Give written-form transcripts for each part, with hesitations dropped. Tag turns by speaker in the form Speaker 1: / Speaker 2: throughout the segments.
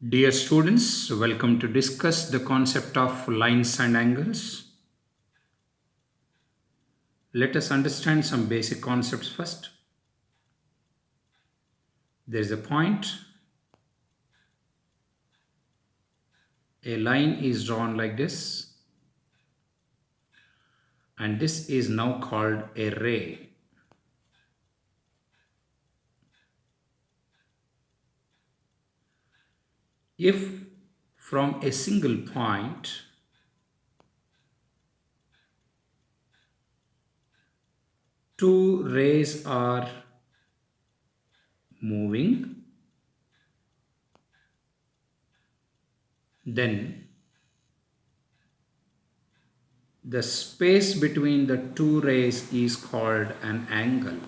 Speaker 1: Dear students, welcome to discuss the concept of lines and angles. Let us understand some basic concepts first. There is a point. A line is drawn like this, and this is now called a ray. If from a single point two rays are moving, then the space between the two rays is called an angle.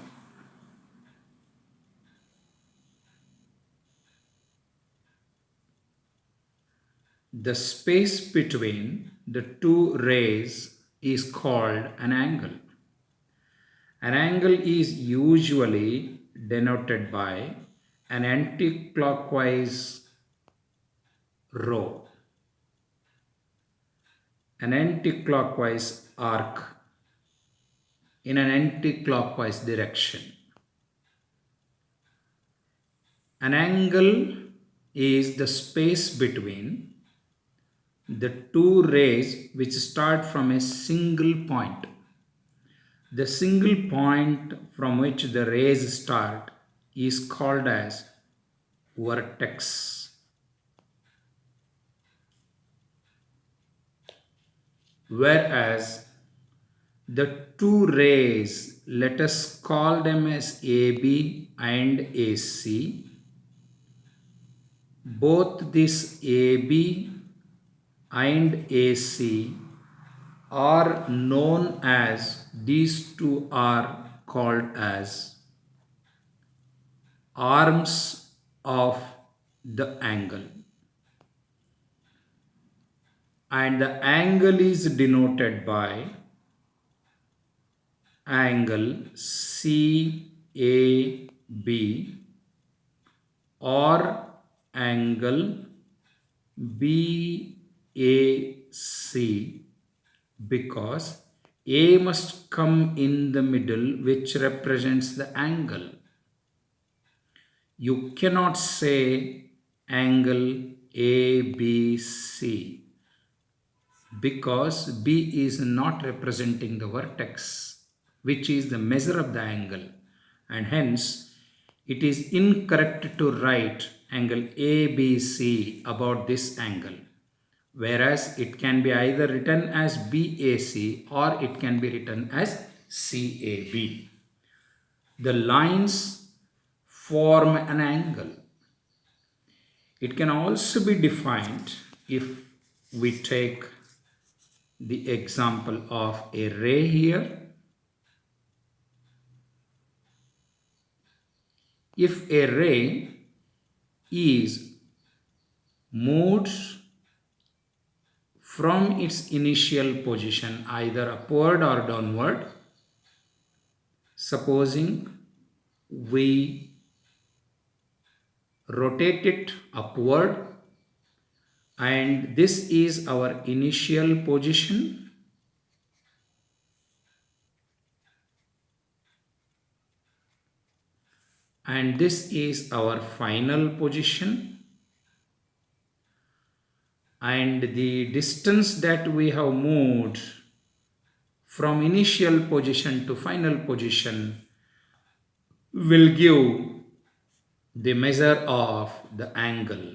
Speaker 1: The space between the two rays is called an angle. An angle is usually denoted by an anticlockwise row, an anticlockwise arc in an anticlockwise direction. An angle is the space between the two rays which start from a single point. The single point from which the rays start is called as vertex. Whereas the two rays, let us call them as AB and AC. Both this AB and AC are known as, these two are called as arms of the angle. And the angle is denoted by angle CAB or angle BAC, because A must come in the middle, which represents the angle. You cannot say angle ABC because B is not representing the vertex, which is the measure of the angle, and hence it is incorrect to write angle ABC about this angle, whereas it can be either written as BAC or it can be written as CAB. The lines form an angle. It can also be defined if we take the example of a ray here. If a ray is moved from its initial position either upward or downward, supposing we rotate it upward and this is our initial position, and this is our final position, and the distance that we have moved from initial position to final position will give the measure of the angle.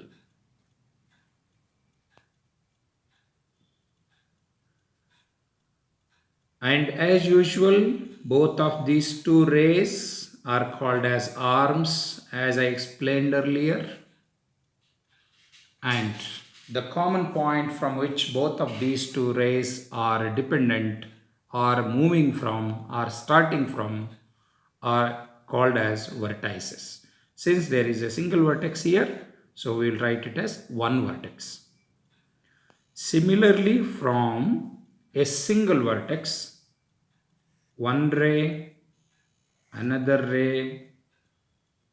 Speaker 1: And as usual, both of these two rays are called as arms, as I explained earlier. And the common point from which both of these two rays are dependent or moving from or starting from are called as vertices. Since there is a single vertex here, so we will write it as one vertex. Similarly, from a single vertex, one ray, another ray,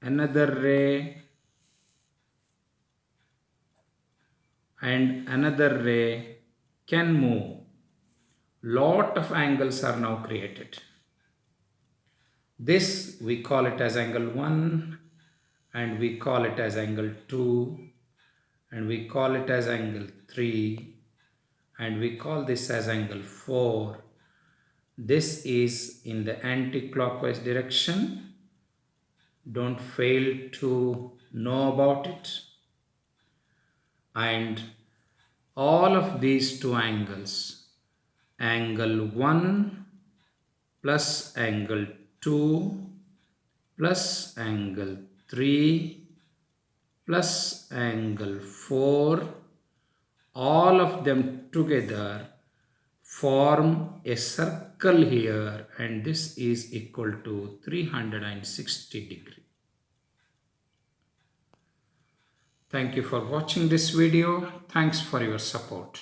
Speaker 1: another ray, and another ray can move. Lot of angles are now created. This we call it as angle 1, and we call it as angle 2, and we call it as angle 3, and we call this as angle 4. This is in the anti-clockwise direction. Don't fail to know about it. And all of these two angles, angle 1 plus angle 2 plus angle 3 plus angle 4, all of them together form a circle here, and this is equal to 360 degree. Thank you for watching this video. Thanks for your support.